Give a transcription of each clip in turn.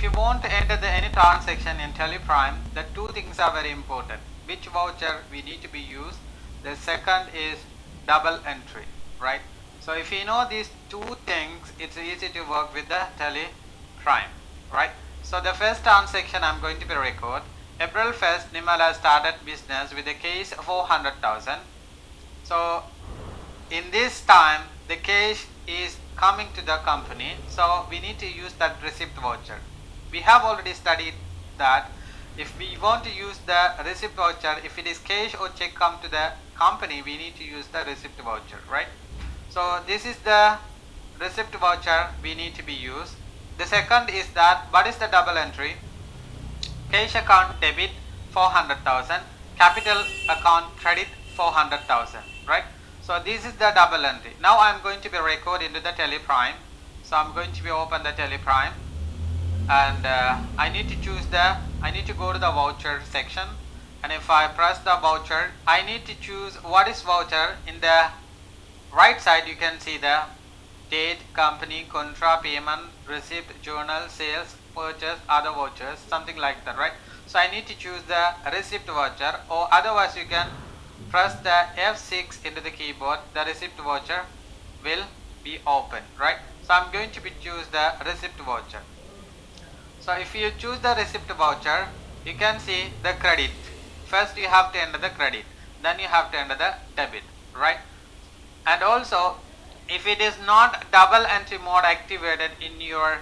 if you want to enter any transaction in Teleprime, the two things are very important. Which voucher we need to be used. The second is double entry, right? So if you know these two things, it's easy to work with the Teleprime, right? So the first transaction I'm going to be record. April 1st, Nimala started business with a cash 400,000. So in this time, the cash is coming to the company, so we need to use that receipt voucher. We have already studied that if we want to use the receipt voucher, if it is cash or check come to the company, we need to use the receipt voucher, right? So this is the receipt voucher we need to be used. The second is that what is the double entry? Cash account debit 400,000, capital account credit 400,000, right? So this is the double entry. Now I am going to be record into the Teleprime. So I'm going to be open the Teleprime, and I need to go to the voucher section, and if I press the voucher, I need to choose what is voucher. In the right side you can see the date, company, contra, payment, receipt, journal, sales, purchase, other vouchers, something like that, right? So I need to choose the receipt voucher, or otherwise you can press the F6 into the keyboard. The receipt voucher will be open, right? So I'm going to be choose the receipt voucher. So if you choose the receipt voucher, you can see the credit. First you have to enter the credit, then you have to enter the debit, right? And also, if it is not double entry mode activated in your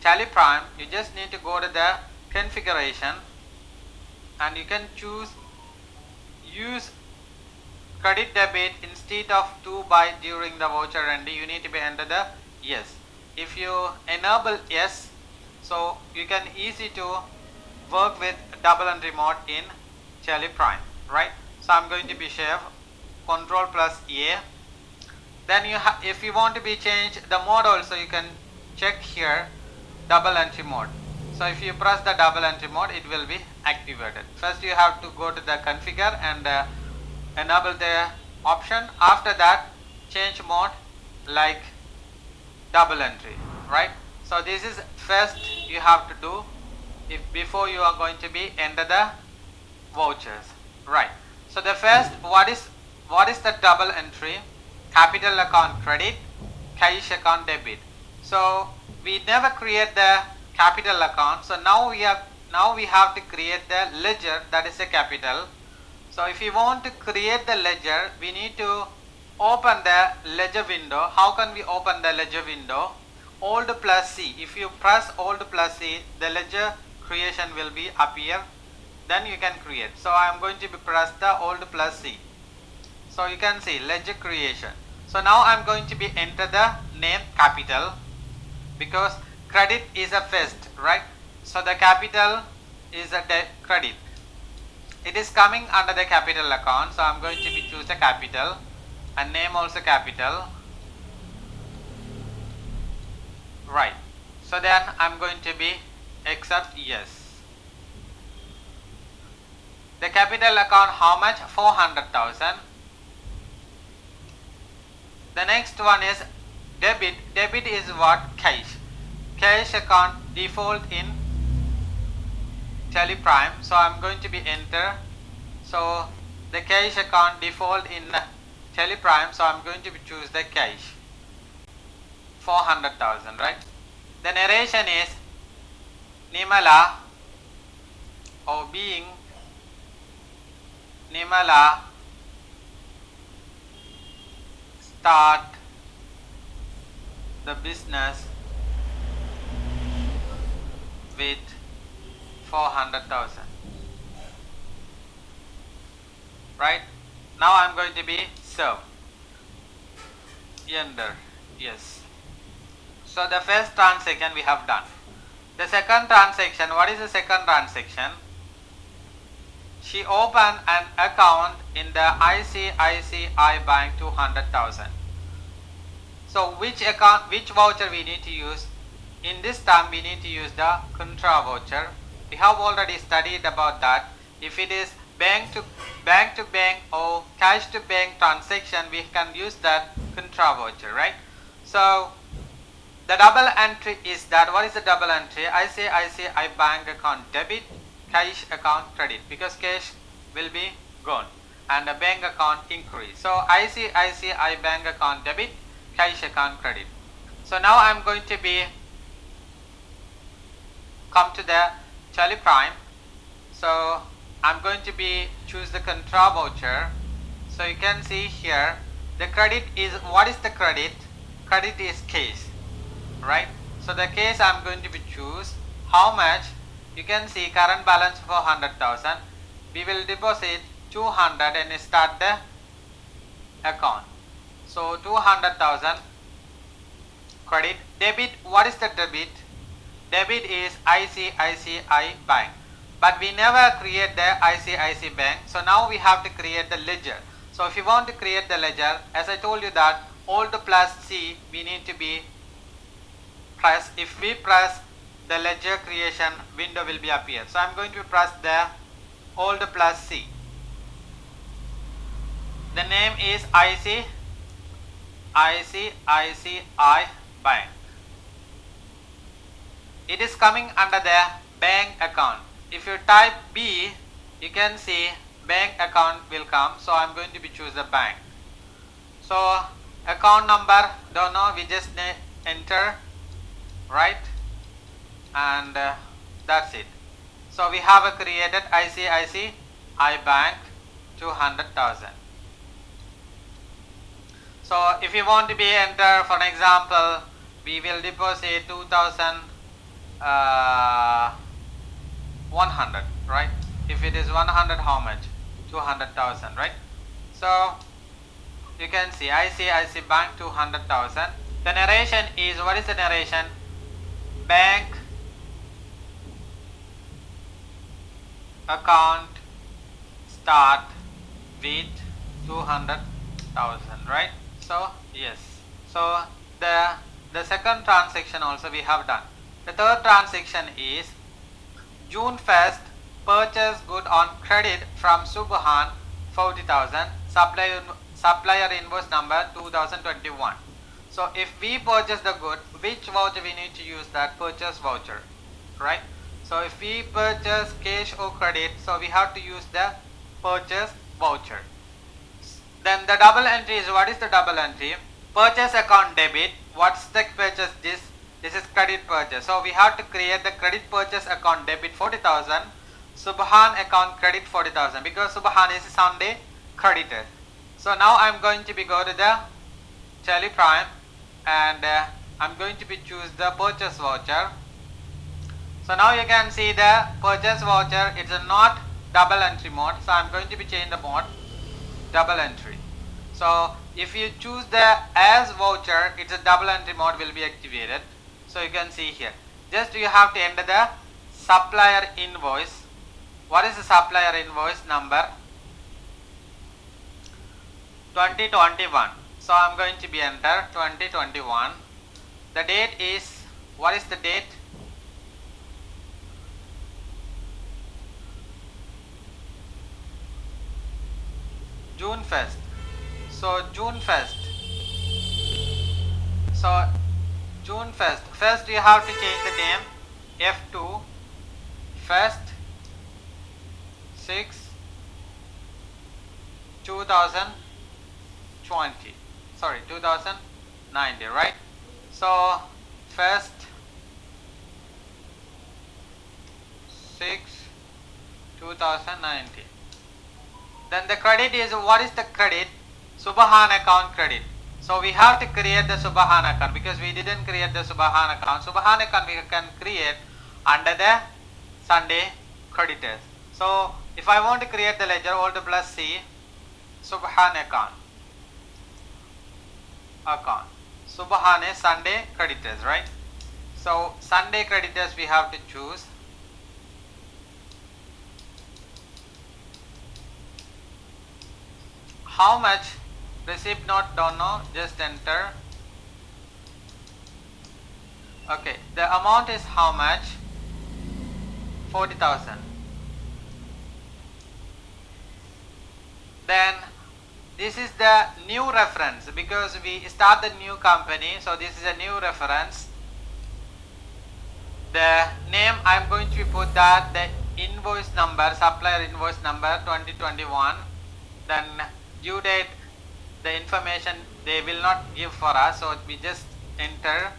Teleprime, you just need to go to the configuration, and you can choose use credit debit instead of 2 by during the voucher entry. You need to be enter the yes. If you enable yes, so you can easy to work with double entry mode in Teleprime, right? So I'm going to be share Control plus A. Then if you want to be change the mode also, you can check here double entry mode. So if you press the double entry mode, it will be activated. First you have to go to the configure and enable the option. After that, change mode like double entry, right? So this is first you have to do if before you are going to be enter the vouchers, right? So the first, what is the double entry? Capital account credit, cash account debit. So we never create the capital account, so now we have to create the ledger, that is a capital. So if you want to create the ledger, we need to open the ledger window. How can we open the ledger window? Alt plus C. If you press Alt plus C, the ledger creation will be appear. Then you can create. So I am going to be press the Alt plus C. So you can see ledger creation. So now I am going to be enter the name capital, because credit is a first, right? So the capital is a credit. It is coming under the capital account, so I am going to be choose the capital, and name also capital, right? So then I am going to be accept yes. The capital account how much? 400,000. The next one is debit. Debit is what? Cash. Cash account default in Teleprime. So I'm going to be enter. So the cash account default in Teleprime. So I'm going to be choose the cash 400,000, right? The narration is Nimala or being Nimala start the business with 400,000, right? Now I'm going to be serve enter yes. So the first transaction we have done. The second transaction, what is the second transaction? She opened an account in the ICICI Bank 200,000. So which account, which voucher we need to use? In this time we need to use the contra voucher. We have already studied about that. If it is bank to bank or cash to bank transaction, we can use that contra voucher, right? So the double entry is that, what is the double entry? ICICI bank account debit, cash account credit, because cash will be gone and the bank account increase. So ICICI bank account debit, cash account credit. So now I am going to be come to the tally prime. So I am going to be choose the contra voucher. So you can see here the credit is, what is the credit? Credit is cash, right? So the case I am going to be choose how much. You can see current balance for 100,000. We will deposit 200 and start the account. So 200,000 credit. Debit, what is the debit? Debit is ICICI bank, but we never create the ICICI bank. So now we have to create the ledger. So if you want to create the ledger, as I told you that Alt plus C we need to be press. If we press, the ledger creation window will be appear. So I am going to press the Alt plus C. The name is ICICI bank. It is coming under the bank account. If you type B, you can see bank account will come. So I am going to be choose the bank. So account number, don't know, we just enter, right? And that's it. So we have created ICICI bank 200,000. So if you want to be enter, for an example, we will deposit 2,100, right? If it is 100, how much? 200,000, right? So you can see ICICI bank 200,000. The narration is, what is the narration? Bank account start with 200,000, right? So yes. So the second transaction also we have done. The third transaction is June 1st, purchase good on credit from Subhan 40,000, supplier invoice number 2021. So if we purchase the good, which voucher we need to use? That purchase voucher, right? So if we purchase cash or credit, so we have to use the purchase voucher. Then the double entry is, what is the double entry? Purchase account debit. What's the purchase? This is credit purchase. So we have to create the credit purchase account debit 40,000, Subhan account credit 40,000, because Subhan is Sunday creditor. So now I'm going to be go to the tally prime and I'm going to be choose the purchase voucher. So now you can see the purchase voucher, it's a not double entry mode. So I'm going to be change the mode double entry. So if you choose the as voucher, it's a double entry mode will be activated. So you can see here, just you have to enter the supplier invoice. What is the supplier invoice number? 2021. So I'm going to be enter 2021. The date is, what is the date? June 1st. So June 1st. So June 1st. First you have to change the name F2 1st 6 2020. Sorry, 2090, right? So first 6 2090. Then the credit is, what is the credit? Subhan account credit. So we have to create the Subhan account because we didn't create the Subhan account. Subhan account we can create under the Sunday creditors. So if I want to create the ledger, Alt plus C, Subhan account. Subhan is Sunday creditors, right? So Sunday creditors we have to choose. How much? Receipt note, don't know, just enter. Okay, the amount is how much? 40,000. Then this is the new reference because we start the new company, so this is a new reference. The name I'm going to put that the invoice number, supplier invoice number 2021. Then due date, the information they will not give for us, so we just enter.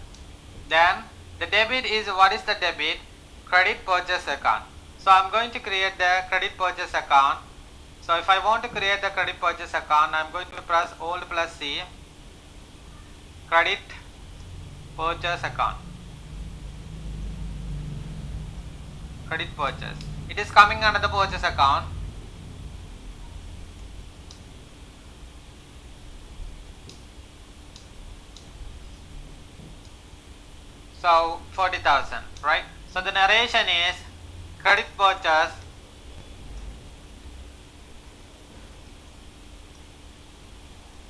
Then the debit is, what is the debit? Credit purchase account. So I'm going to create the credit purchase account. So if I want to create the credit purchase account, I'm going to press Alt plus C, credit purchase account, credit purchase. It is coming under the purchase account. So 40,000, right? So the narration is credit purchase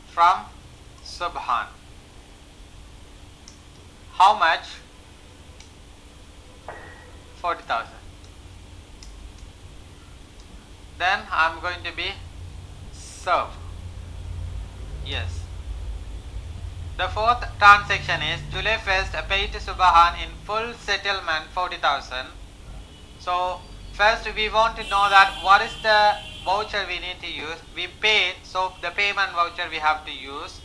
from Subhan. How much? 40,000. Then I'm going to be serve. Yes. The fourth transaction is July 1st paid to Subhan in full settlement 40,000. So first we want to know that what is the voucher we need to use. We paid, so the payment voucher we have to use,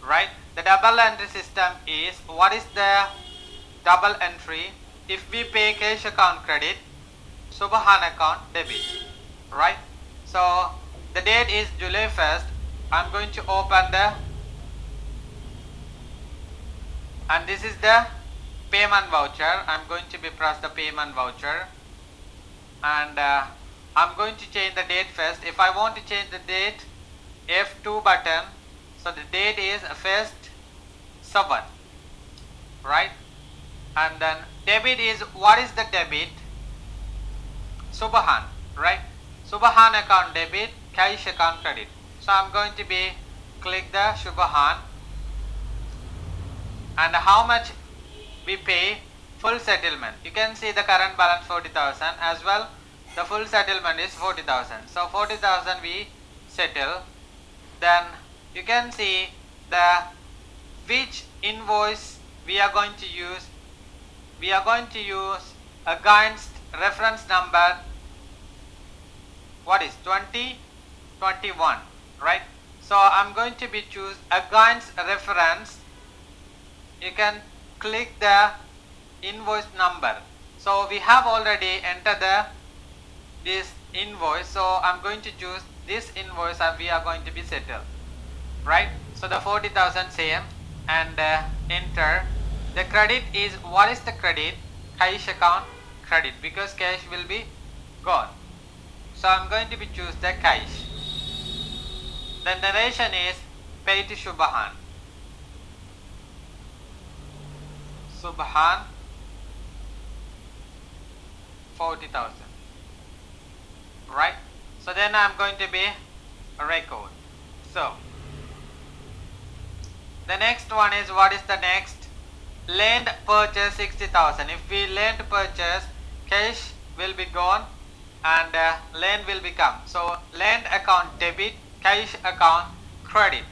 right? The double entry system is, what is the double entry? If we pay cash account credit, Subhan account debit, right? So the date is July 1st. I'm going to open the, and this is the payment voucher. I'm going to be press the payment voucher, and I'm going to change the date first. If I want to change the date, F2 button. So the date is 1st 7, right? And then debit is, what is the debit? Subhan, right? Subhan account debit, cash account credit. So I'm going to be click the Subhan, and how much we pay, full settlement. You can see the current balance 40,000 as well. The full settlement is 40,000. So 40,000 we settle. Then you can see the which invoice we are going to use. We are going to use against reference number, what is 2021, right? So I'm going to be choose against reference. You can click the invoice number. So we have already entered this invoice, so I'm going to choose this invoice and we are going to be settled, right? So the 40,000 same, and enter. The credit is, what is the credit? Cash account credit, because cash will be gone. So I'm going to be choose the cash. The narration is pay to Subhan. Subhan 40,000, right? So then I'm going to be record. So the next one is, what is the next? Land purchase 60,000. If we land purchase, cash will be gone and land will become. So land account debit, cash account credit,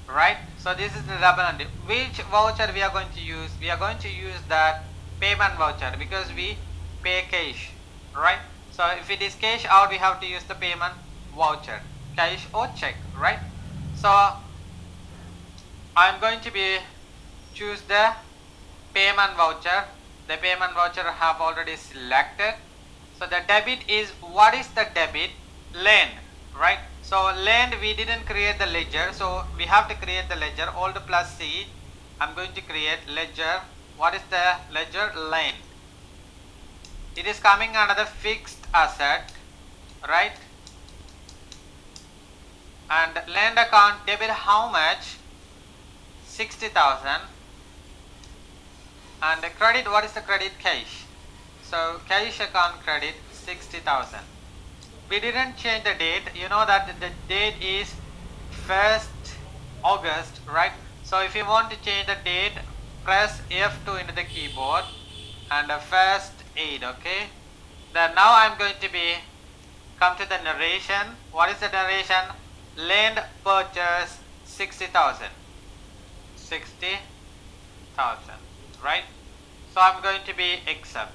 right? So this is the double entry. Which voucher we are going to use? We are going to use that payment voucher because we pay cash, right? So if it is cash out, we have to use the payment voucher, cash or check, right? So I'm going to be choose the payment voucher. The payment voucher I have already selected. So the debit is, what is the debit? Land, right? So land, we didn't create the ledger, so we have to create the ledger. Alt plus C. I'm going to create ledger. What is the ledger? Land. It is coming under the fixed asset, right? And land account debit, how much? 60,000. And the credit, what is the credit? Cash. So cash account credit 60,000. We didn't change the date. You know that the date is 1st August, right? So if you want to change the date, press F2 into the keyboard and first 8, okay? Then now I'm going to be come to the narration. What is the narration? Land purchase 60,000. 60,000, right? So I'm going to be accept.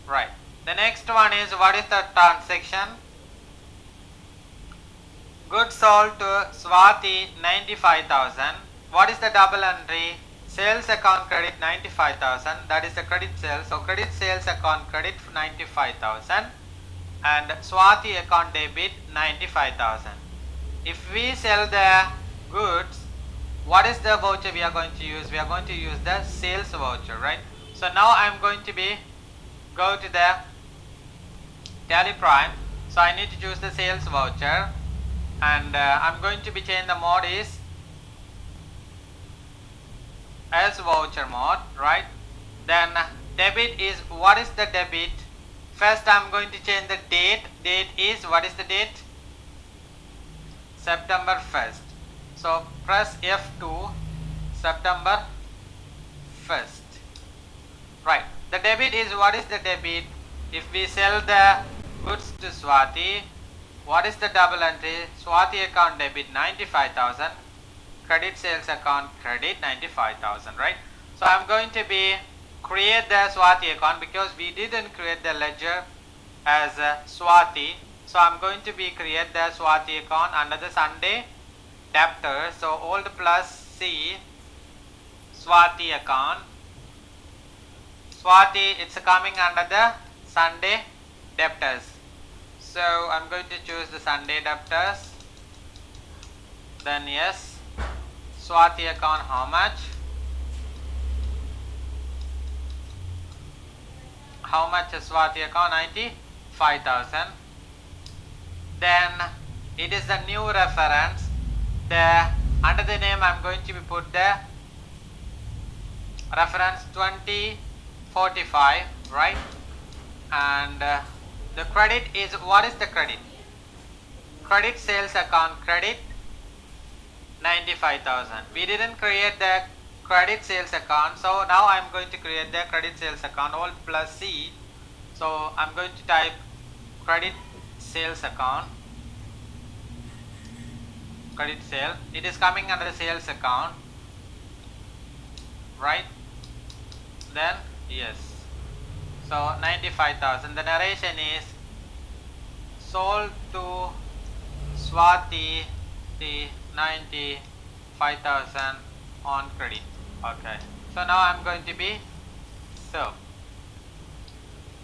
Right. The next one is, what is the transaction? Goods sold to Swati 95,000. What is the double entry? Sales account credit 95,000. That is the credit sales. So credit sales account credit 95,000 and Swati account debit 95,000. If we sell the goods, what is the voucher we are going to use? We are going to use the sales voucher, right? So now I am going to go to the Tally Prime. So I need to choose the sales voucher, and I'm going to be changing the mode is as voucher mode, right? Then debit is, what is the debit? First I'm going to change the date. Date is, what is the date? September 1st. So press F2, September 1st. Right. The debit is, what is the debit? If we sell the goods to Swati, what is the double entry? Swati account debit 95,000, credit sales account credit 95,000, right? So I'm going to be create the Swati account because we didn't create the ledger as Swati. So I'm going to be create the Swati account under the Sunday debtor. So old plus C Swati account. Swati, it's coming under the Sunday debtors. So I'm going to choose the Sunday debtors. Then yes, Swati account how much? How much is Swati account? 95,000. Then it is the new reference. The under the name I'm going to be put the reference 2045, right? And the credit is, what is the credit? Credit sales account credit 95,000. We didn't create the credit sales account, so now I'm going to create the credit sales account, Alt plus C. So I'm going to type credit sales account, credit sale. It is coming under the sales account, right? Then yes. So 95,000. The narration is sold to Swati the 95,000 on credit. Okay. So now I'm going to be served.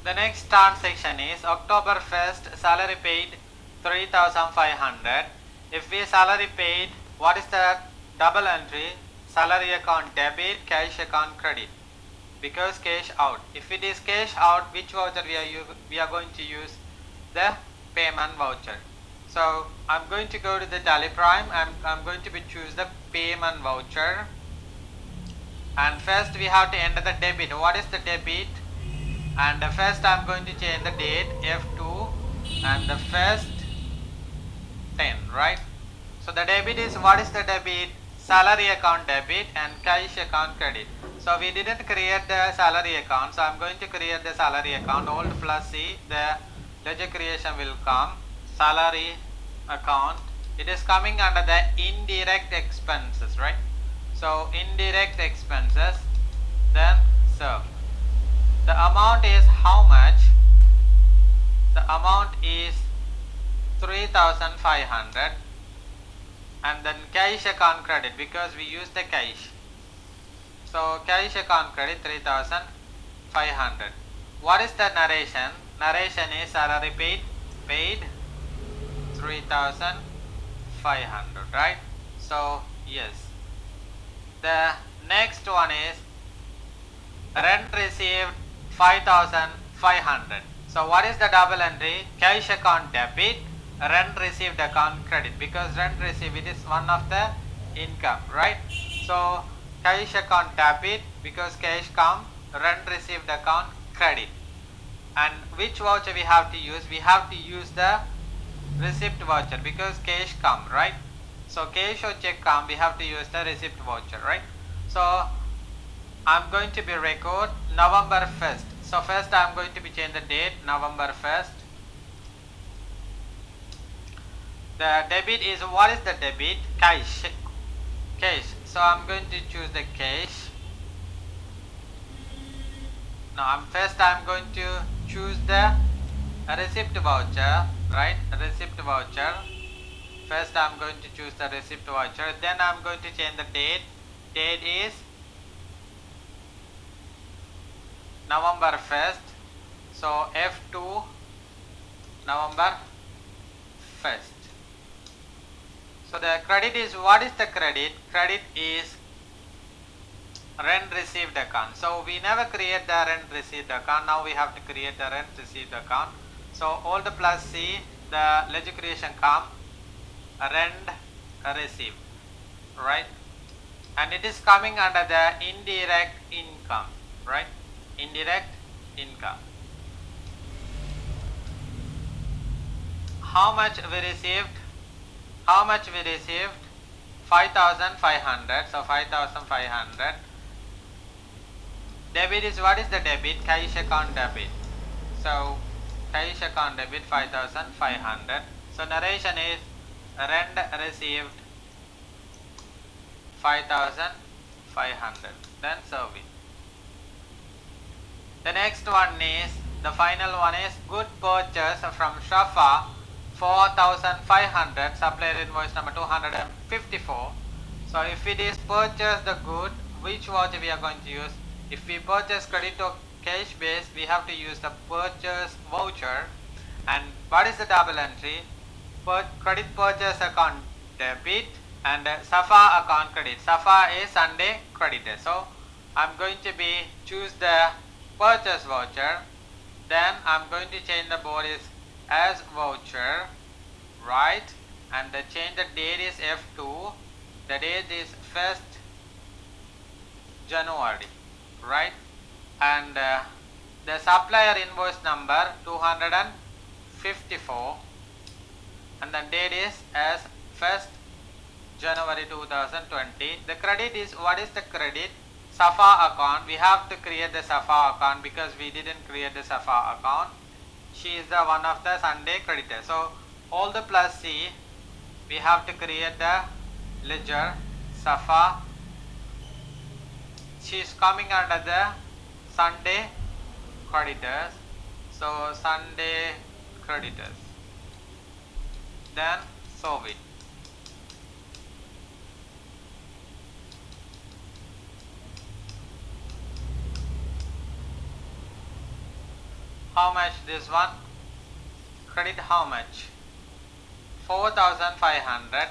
The next transaction is October 1st, salary paid 3,500. If we salary paid, what is the double entry? Salary account debit, cash account credit. Because cash out. If it is cash out, which voucher we are going to use? The payment voucher. So I'm going to go to the Tally Prime. I'm going to be choose the payment voucher. And first we have to enter the debit. What is the debit? And first I'm going to change the date F2 and the first 10, right? So the debit is, what is the debit? Salary account debit and cash account credit. So we didn't create the salary account, so I'm going to create the salary account. Alt plus C, the ledger creation will come. Salary account, it is coming under the indirect expenses, right? So indirect expenses, then serve. The amount is how much? The amount is 3,500, and then cash account credit because we use the cash. So cash account credit 3,500. What is the narration? Narration is salary paid 3,500, right? So yes. The next one is rent received 5,500. So what is the double entry? Cash account debit, rent received account credit, because rent received, it is one of the income, right? So cash account debit because cash come, rent received account credit. And which voucher we have to use? We have to use the receipt voucher because cash come, right? So cash or check come, we have to use the receipt voucher, right? So I'm going to be record November 1st. So first I'm going to be change the date November 1st. The debit is, what is the debit? Cash. Cash. So I'm going to choose the cash. Now I'm going to choose the receipt voucher, right? Receipt voucher. First I'm going to choose the receipt voucher. Then I'm going to change the date. Date is November 1st. So F2 November 1st. So the credit is, what is the credit? Credit is rent received account. So we never create the rent received account. Now we have to create the rent received account. So all the plus C, the ledger creation come rent received, right? And it is coming under the indirect income, right? Indirect income. How much we received? How much we received? 5,500. So 5,500. Debit is, what is the debit? Cash account debit. So cash account debit 5,500. So narration is rent received 5,500. Then serve it. The next one is, the final one is good purchase from Shafa 4,500, supplier invoice number 254. So if it is purchase the good, which voucher we are going to use? If we purchase credit or cash base, we have to use the purchase voucher. And what is the double entry? Credit purchase account debit and Safa account credit. Safa is Sunday creditor. So I'm going to be choose the purchase voucher. Then I'm going to change the board is as voucher, right? And the change the date is F2. The date is 1st January, right? And the supplier invoice number 254. And the date is as 1st January 2020. The credit is, what is the credit? Safa account. We have to create the Safa account because we didn't create the Safa account. She is the one of the Sunday creditor. So all the plus C, we have to create the ledger Safa. She is coming under the Sunday creditors. So Sunday creditors. Then solve it. How much this one? Credit how much? 4,500.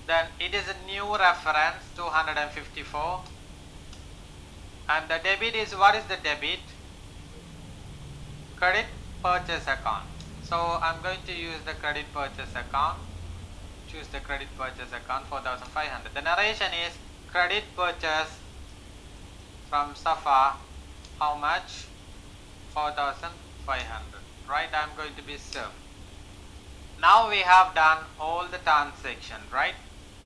Then it is a new reference 254. And the debit is, what is the debit? Credit purchase account. So I'm going to use the credit purchase account. Choose the credit purchase account 4,500. The narration is credit purchase from Safa. How much? 4,500. Right? I'm going to be served. Now we have done all the transactions, right?